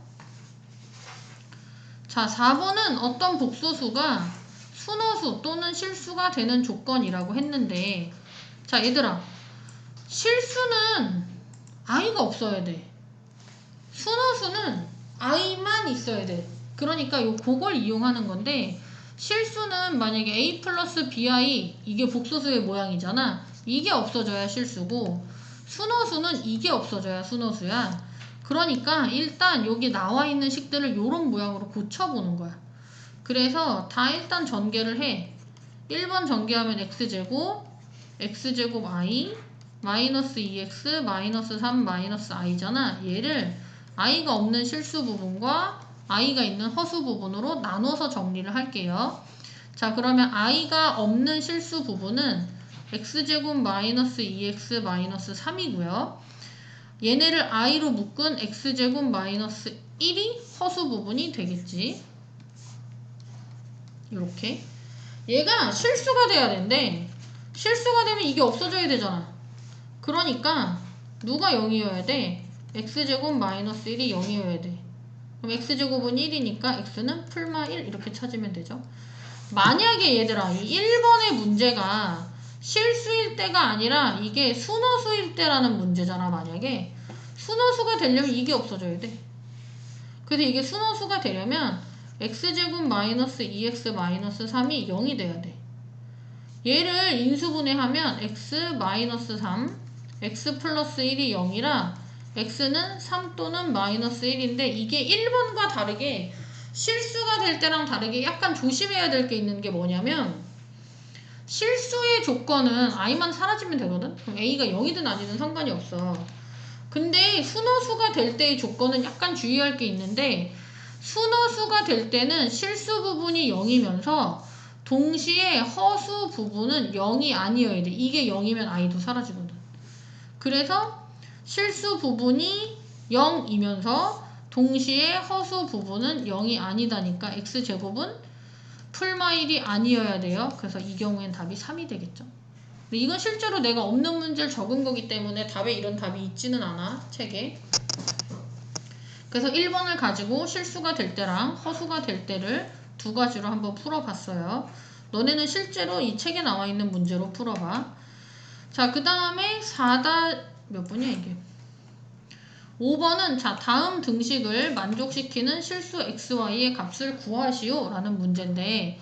자, 4번은 어떤 복소수가 순호수 또는 실수가 되는 조건이라고 했는데 자, 얘들아 실수는 i가 없어야 돼. 순호수는 i만 있어야 돼. 그러니까 그걸 이용하는 건데 실수는 만약에 a 플러스 bi 이게 복소수의 모양이잖아. 이게 없어져야 실수고 순호수는 이게 없어져야 순호수야. 그러니까 일단 여기 나와 있는 식들을 이런 모양으로 고쳐보는 거야. 그래서 다 일단 전개를 해. 1번 전개하면 x제곱, x제곱 i, 마이너스 2x, 마이너스 3, 마이너스 i잖아. 얘를 i가 없는 실수 부분과 i가 있는 허수 부분으로 나눠서 정리를 할게요. 자, 그러면 i가 없는 실수 부분은 x제곱 마이너스 2x 마이너스 3이고요. 얘네를 i로 묶은 x제곱 마이너스 1이 허수 부분이 되겠지. 이렇게 얘가 실수가 돼야 되는데 실수가 되면 이게 없어져야 되잖아. 그러니까 누가 0이어야 돼? x제곱 마이너스 1이 0이어야 돼. 그럼 x제곱은 1이니까 x는 풀마 1 이렇게 찾으면 되죠. 만약에 얘들아 이 1번의 문제가 실수일 때가 아니라 이게 순호수일 때라는 문제잖아. 만약에 순호수가 되려면 이게 없어져야 돼. 그래서 이게 순호수가 되려면 x제곱 마이너스 2x 마이너스 3이 0이 돼야 돼. 얘를 인수분해하면 x 마이너스 3, x 플러스 1이 0이라 x는 3 또는 마이너스 1인데 이게 1번과 다르게 실수가 될 때랑 다르게 약간 조심해야 될 게 있는 게 뭐냐면 실수의 조건은 i만 사라지면 되거든? 그럼 a가 0이든 아니든 상관이 없어. 근데 순호수가 될 때의 조건은 약간 주의할 게 있는데 순호수가 될 때는 실수 부분이 0이면서 동시에 허수 부분은 0이 아니어야 돼. 이게 0이면 i도 사라지거든. 그래서 실수 부분이 0이면서 동시에 허수 부분은 0이 아니다니까 x제곱은 풀마 1이 아니어야 돼요. 그래서 이 경우엔 답이 3이 되겠죠. 근데 이건 실제로 내가 없는 문제를 적은 거기 때문에 답에 이런 답이 있지는 않아. 책에. 그래서 1번을 가지고 실수가 될 때랑 허수가 될 때를 두 가지로 한번 풀어봤어요. 너네는 실제로 이 책에 나와 있는 문제로 풀어봐. 자, 그 다음에 4다 몇 번이야 이게? 5번은 자, 다음 등식을 만족시키는 실수 xy의 값을 구하시오 라는 문제인데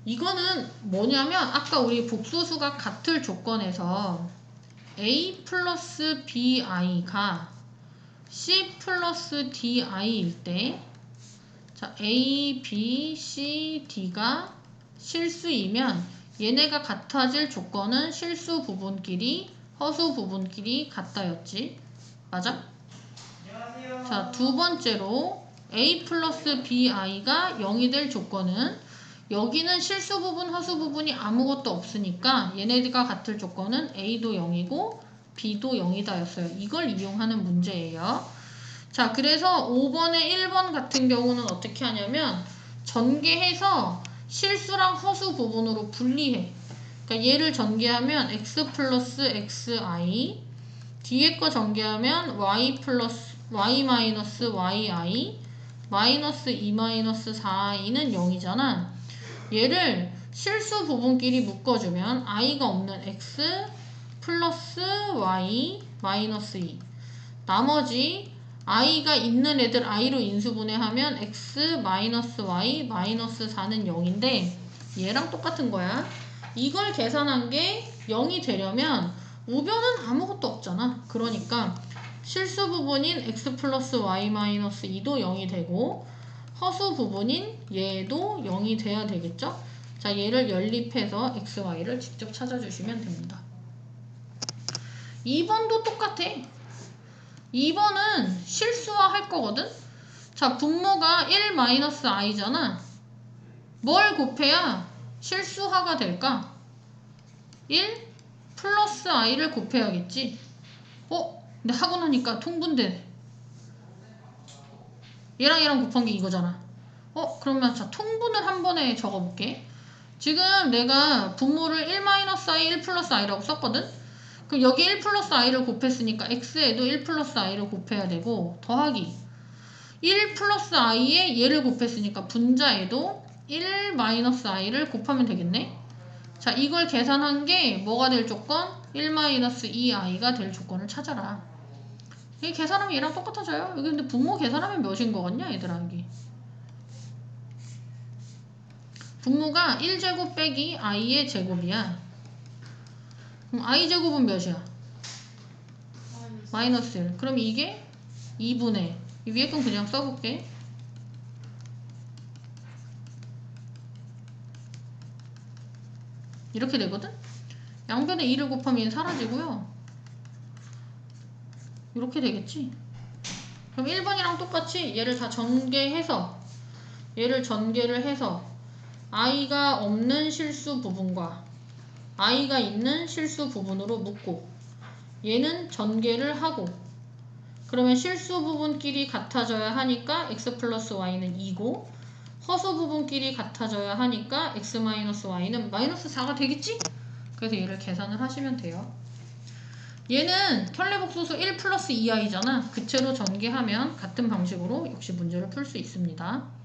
이거는 뭐냐면 아까 우리 복소수가 같을 조건에서 a 플러스 bi가 c 플러스 di일 때 자, a, b, c, d가 실수이면 얘네가 같아질 조건은 실수 부분끼리 허수 부분끼리 같다였지. 맞아? 안녕하세요. 자, 두 번째로 a 플러스 bi가 0이 될 조건은 여기는 실수 부분, 허수 부분이 아무것도 없으니까 얘네가 같을 조건은 A도 0이고 B도 0이다 였어요. 이걸 이용하는 문제예요. 자, 그래서 5번에 1번 같은 경우는 어떻게 하냐면 전개해서 실수랑 허수 부분으로 분리해. 그러니까 얘를 전개하면 x 플러스 xi, 뒤에 거 전개하면 y 플러스 y 마이너스 yi 마이너스 2 마이너스 4i는 0이잖아. 얘를 실수 부분끼리 묶어주면 i가 없는 x 플러스 y 마이너스 2, 나머지 i가 있는 애들 i로 인수분해하면 x 마이너스 y 마이너스 4는 0인데 얘랑 똑같은 거야. 이걸 계산한 게 0이 되려면 우변은 아무것도 없잖아. 그러니까 실수 부분인 x 플러스 y 마이너스 2도 0이 되고 허수 부분인 얘도 0이 돼야 되겠죠? 자, 얘를 연립해서 x, y를 직접 찾아주시면 됩니다. 2번도 똑같아. 2번은 실수화 할 거거든? 자, 분모가 1-i잖아. 뭘 곱해야 실수화가 될까? 1 플러스 i를 곱해야겠지. 근데 하고 나니까 통분되네. 얘랑 얘랑 곱한 게 이거잖아. 그러면 자, 통분을 한 번에 적어볼게. 지금 내가 분모를 1-i, 1 플러스 i라고 썼거든? 그럼 여기 1 플러스 i를 곱했으니까 x에도 1 플러스 i를 곱해야 되고, 더하기 1 플러스 i에 얘를 곱했으니까 분자에도 1 마이너스 i를 곱하면 되겠네. 자, 이걸 계산한 게 뭐가 될 조건? 1 마이너스 2i가 될 조건을 찾아라. 이 계산하면 얘랑 똑같아져요. 여기 근데 분모 계산하면 몇인 거 같냐 얘들아. 여기 분모가 1제곱 빼기 i의 제곱이야. 그럼 i제곱은 몇이야? 마이너스 1. 그럼 이게 2분의, 이 위에 건 그냥 써볼게. 이렇게 되거든? 양변에 2를 곱하면 얘는 사라지고요. 이렇게 되겠지? 그럼 1번이랑 똑같이 얘를 다 전개해서, 얘를 전개를 해서 i가 없는 실수 부분과 i가 있는 실수 부분으로 묶고, 얘는 전개를 하고, 그러면 실수 부분끼리 같아져야 하니까 x 플러스 y는 2고, 허수 부분끼리 같아져야 하니까 x 마이너스 y는 마이너스 4가 되겠지? 그래서 얘를 계산을 하시면 돼요. 얘는 켤레복소수 1 플러스 2i잖아. 그채로 전개하면 같은 방식으로 역시 문제를 풀 수 있습니다.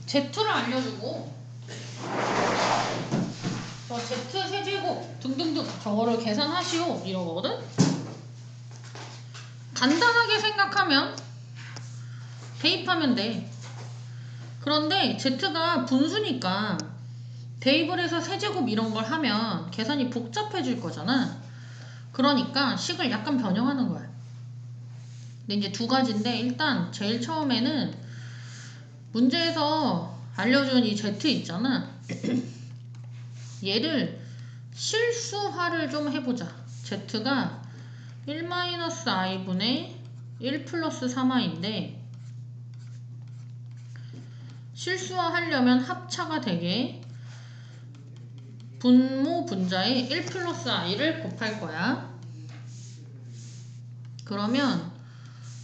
Z를 알려주고 Z 세제곱 등등등 저거를 계산하시오 이러거든? 간단하게 생각하면 대입하면 돼. 그런데 Z가 분수니까 대입을 해서 세제곱 이런 걸 하면 계산이 복잡해질 거잖아. 그러니까 식을 약간 변형하는 거야. 근데 이제 두 가지인데, 일단 제일 처음에는 문제에서 알려준 이 Z 있잖아. 얘를 실수화를 좀 해보자. Z가 1-i분의 1 플러스 3i인데 실수화 하려면 합차가 되게 분모 분자에 1 플러스 i를 곱할 거야. 그러면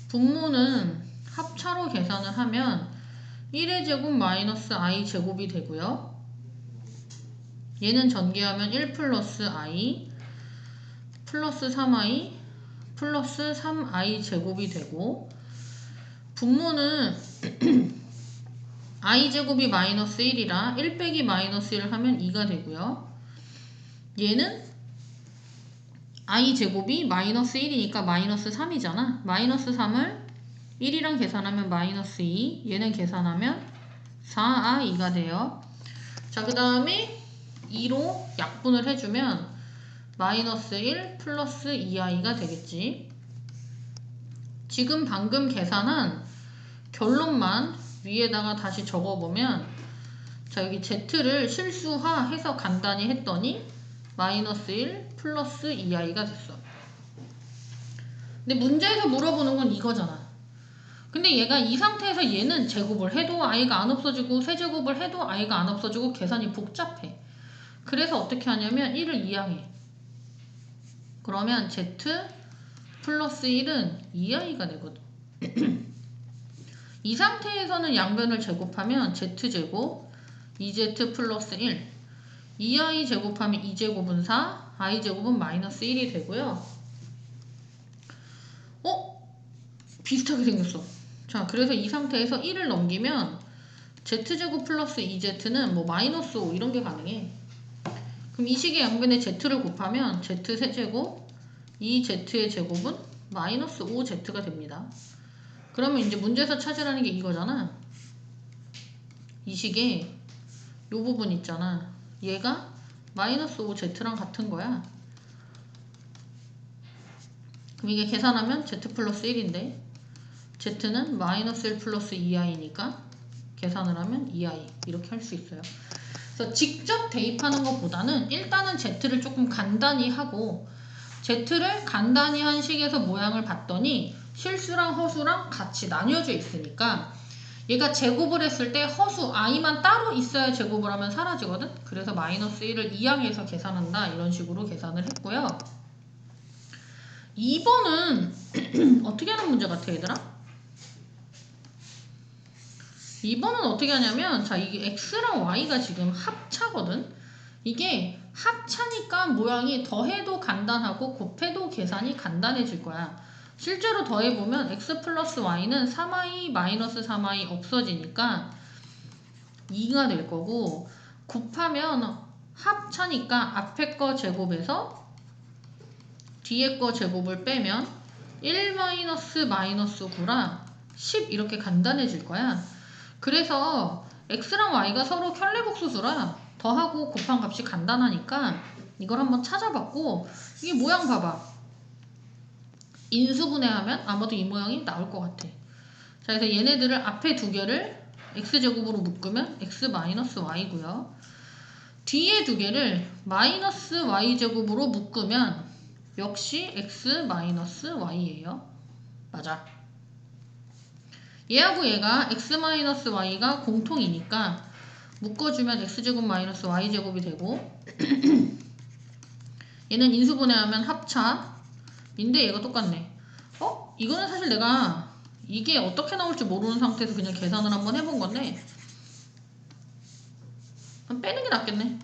분모는 합차로 계산을 하면 1의 제곱 마이너스 i 제곱이 되고요. 얘는 전개하면 1 플러스 i 플러스 3i 플러스 3i 제곱이 되고, 분모는 i 제곱이 마이너스 1이라 1 빼기 마이너스 1 하면 2가 되고요. 얘는 i 제곱이 마이너스 1이니까 마이너스 3이잖아. 마이너스 3을 1이랑 계산하면 마이너스 2, 얘는 계산하면 4i가 돼요. 자, 그 다음에 2로 약분을 해주면 마이너스 1 플러스 2i가 되겠지. 지금 방금 계산한 결론만 위에다가 다시 적어보면, 자, 여기 z를 실수화해서 간단히 했더니 마이너스 1 플러스 2i가 됐어. 근데 문제에서 물어보는 건 이거잖아. 근데 얘가 이 상태에서 얘는 제곱을 해도 i가 안 없어지고 세제곱을 해도 i가 안 없어지고 계산이 복잡해. 그래서 어떻게 하냐면 1을 이항해. 그러면 z 플러스 1은 2i가 되거든. 이 상태에서는 양변을 제곱하면 z제곱 2z 플러스 1 2i 제곱하면 2제곱은 4 i제곱은 마이너스 1이 되고요. 비슷하게 생겼어. 자, 그래서 이 상태에서 1을 넘기면 z제곱 플러스 2z는 뭐 마이너스 5 이런 게 가능해. 그럼 이 식의 양변에 z를 곱하면 z 세제곱 2z의 제곱은 마이너스 5z가 됩니다. 그러면 이제 문제에서 찾으라는 게 이거잖아. 이 식의 요 부분 있잖아. 얘가 마이너스 5z랑 같은 거야. 그럼 이게 계산하면 z 플러스 1인데 z는 마이너스 1 플러스 2i니까 계산을 하면 2i 이렇게 할 수 있어요. 그래서 직접 대입하는 것보다는 일단은 z를 조금 간단히 하고 z를 간단히 한 식에서 모양을 봤더니 실수랑 허수랑 같이 나뉘어져 있으니까 얘가 제곱을 했을 때 허수 i만 따로 있어야 제곱을 하면 사라지거든. 그래서 마이너스 1을 이항해서 계산한다 이런 식으로 계산을 했고요. 2번은 어떻게 하는 문제 같아 얘들아? 2번은 어떻게 하냐면 자 이게 x랑 y가 지금 합차거든. 이게 합차니까 모양이 더해도 간단하고 곱해도 계산이 간단해질 거야. 실제로 더해보면 x 플러스 y는 3i 마이너스 3i 없어지니까 2가 될 거고 곱하면 합차니까 앞에 거 제곱에서 뒤에 거 제곱을 빼면 1 마이너스 마이너스 9라 10 이렇게 간단해질 거야. 그래서 x랑 y가 서로 켤레복수수라 더하고 곱한 값이 간단하니까 이걸 한번 찾아봤고 이게 모양 봐봐. 인수분해하면 아마도 이 모양이 나올 것 같아. 자, 그래서 얘네들을 앞에 두 개를 x제곱으로 묶으면 x 마이너스 y고요. 뒤에 두 개를 마이너스 y제곱으로 묶으면 역시 x 마이너스 y예요. 맞아. 얘하고 얘가 x-y가 공통이니까 묶어주면 x제곱 마이너스 y제곱이 되고 얘는 인수분해하면 합차인데 얘가 똑같네. 이거는 사실 내가 이게 어떻게 나올지 모르는 상태에서 그냥 계산을 한번 해본 건데 빼는 게 낫겠네.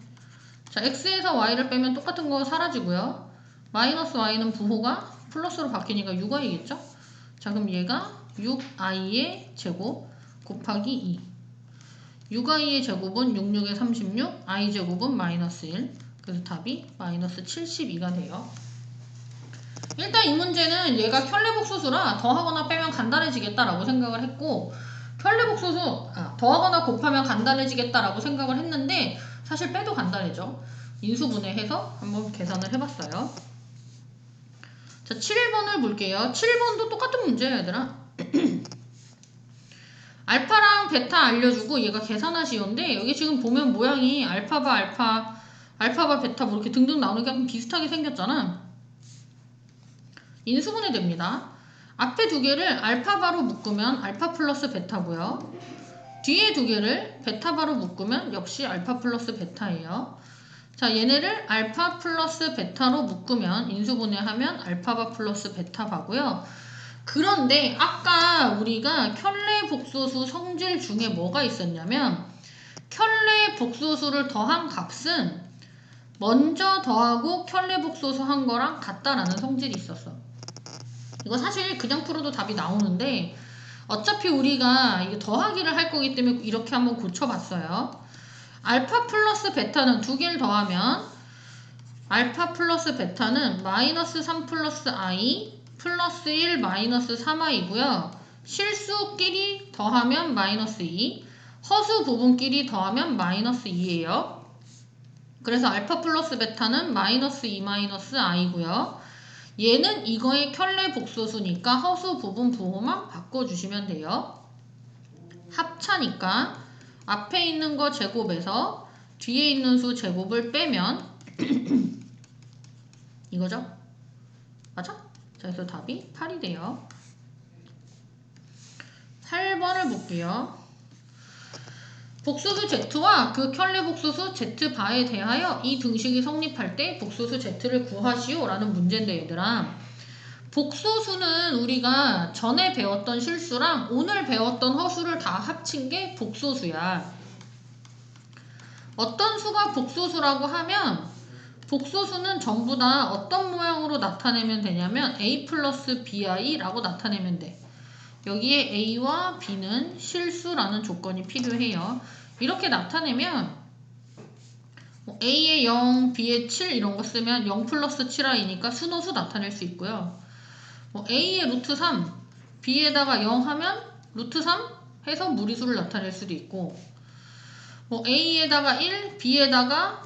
자, x에서 y를 빼면 똑같은 거 사라지고요. 마이너스 y는 부호가 플러스로 바뀌니까 6i겠죠? 자, 그럼 얘가 6i의 제곱 곱하기 2 6i의 제곱은 66에 36 i제곱은 마이너스 1 그래서 답이 마이너스 72가 돼요. 일단 이 문제는 얘가 켤레복수수라 더하거나 빼면 간단해지겠다라고 생각을 했고 켤레복수수 더하거나 곱하면 간단해지겠다라고 생각을 했는데 사실 빼도 간단해져. 인수분해해서 한번 계산을 해봤어요. 자, 7번을 볼게요. 7번도 똑같은 문제예요, 얘들아. 알파랑 베타 알려주고 얘가 계산하시오인데 여기 지금 보면 모양이 알파바 베타 뭐 이렇게 등등 나오는 게 비슷하게 생겼잖아. 인수분해 됩니다. 앞에 두 개를 알파바로 묶으면 알파 플러스 베타고요. 뒤에 두 개를 베타바로 묶으면 역시 알파 플러스 베타예요. 자, 얘네를 알파 플러스 베타로 묶으면 인수분해하면 알파바 플러스 베타바고요. 그런데 아까 우리가 켤레복소수 성질 중에 뭐가 있었냐면 켤레복소수를 더한 값은 먼저 더하고 켤레복소수 한 거랑 같다라는 성질이 있었어. 이거 사실 그냥 풀어도 답이 나오는데 어차피 우리가 이거 더하기를 할 거기 때문에 이렇게 한번 고쳐봤어요. 알파 플러스 베타는 두 개를 더하면 알파 플러스 베타는 마이너스 3 플러스 i 플러스 1 마이너스 3i고요. 실수끼리 더하면 마이너스 2 허수 부분끼리 더하면 마이너스 2예요. 그래서 알파 플러스 베타는 마이너스 2 마이너스 i고요. 얘는 이거의 켤레 복소수니까 허수 부분 부호만 바꿔주시면 돼요. 합차니까 앞에 있는 거 제곱에서 뒤에 있는 수 제곱을 빼면 이거죠? 맞아? 자, 그래서 답이 8이 돼요. 8번을 볼게요. 복소수 Z와 그 켤레 복소수 Z바에 대하여 이 등식이 성립할 때 복소수 Z를 구하시오 라는 문제인데 얘들아, 복소수는 우리가 전에 배웠던 실수랑 오늘 배웠던 허수를 다 합친 게 복소수야. 어떤 수가 복소수라고 하면 복소수는 전부 다 어떤 모양으로 나타내면 되냐면 a 플러스 bi라고 나타내면 돼. 여기에 a와 b는 실수라는 조건이 필요해요. 이렇게 나타내면 a에 0, b에 7 이런 거 쓰면 0 플러스 7i니까 순호수 나타낼 수 있고요. a에 루트 3, b에다가 0 하면 루트 3 해서 무리수를 나타낼 수도 있고, a에다가 1, b에다가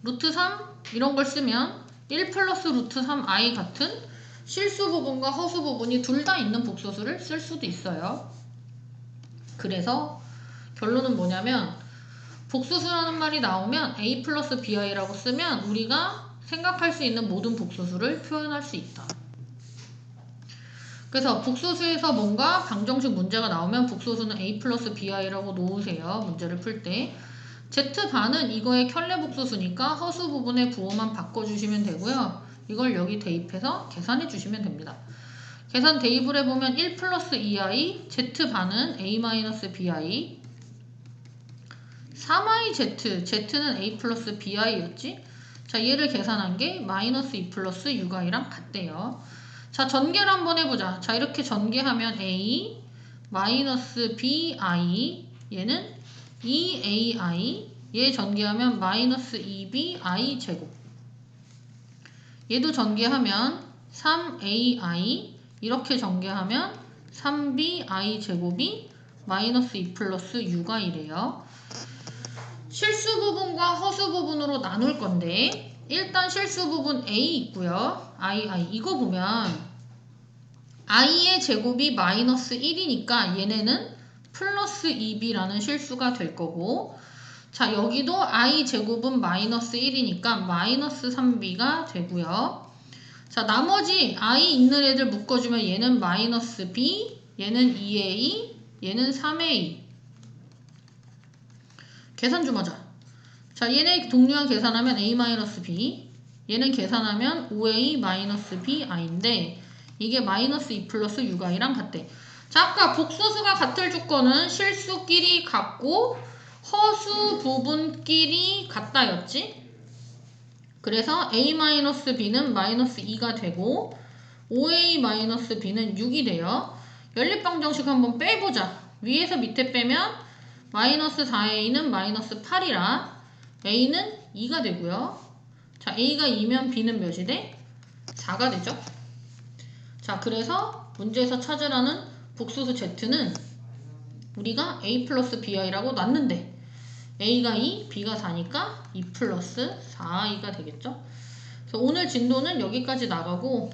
루트 3 이런 걸 쓰면 1 플러스 루트 3i 같은 실수 부분과 허수 부분이 둘 다 있는 복소수를 쓸 수도 있어요. 그래서 결론은 뭐냐면 복소수라는 말이 나오면 a 플러스 bi라고 쓰면 우리가 생각할 수 있는 모든 복소수를 표현할 수 있다. 그래서 복소수에서 뭔가 방정식 문제가 나오면 복소수는 a 플러스 bi라고 놓으세요. 문제를 풀 때. Z반은 이거의 켤레 복소수니까 허수 부분의 부호만 바꿔주시면 되고요. 이걸 여기 대입해서 계산해 주시면 됩니다. 계산 대입을 해보면 1 플러스 2i, Z반은 a 마이너스 bi, 3i Z는 a 플러스 bi였지? 자, 얘를 계산한 게 마이너스 2 플러스 6i랑 같대요. 자, 전개를 한번 해보자. 자, 이렇게 전개하면 a 마이너스 bi, 얘는 2ai, 얘 전개하면 마이너스 2bi 제곱. 얘도 전개하면 3ai, 이렇게 전개하면 3bi 제곱이 마이너스 2 플러스 6i래요. 실수 부분과 허수 부분으로 나눌 건데, 일단 실수 부분 a 있고요. i 이거 보면 i의 제곱이 마이너스 1이니까 얘네는 플러스 2b라는 실수가 될 거고, 자, 여기도 i 제곱은 마이너스 1이니까 마이너스 3b가 되고요. 자, 나머지 i 있는 애들 묶어주면 얘는 마이너스 b, 얘는 2a, 얘는 3a. 계산 좀 하자. 자, 얘네 동류한 계산하면 a 마이너스 b, 얘는 계산하면 5a 마이너스 bi인데 이게 마이너스 2 플러스 6i랑 같대. 자, 아까 복소수가 같을 조건은 실수끼리 같고 허수 부분끼리 같다였지? 그래서 a-b는 마이너스 2가 되고 5a-b는 6이 돼요. 연립방정식 한번 빼보자. 위에서 밑에 빼면 마이너스 4a는 마이너스 8이라 a는 2가 되고요. 자, a가 2면 b는 몇이 돼? 4가 되죠. 자, 그래서 문제에서 찾으라는 복소수 z는 우리가 a 플러스 bi라고 놨는데 a가 2, b가 4니까 2 플러스 4i가 되겠죠. 그래서 오늘 진도는 여기까지 나가고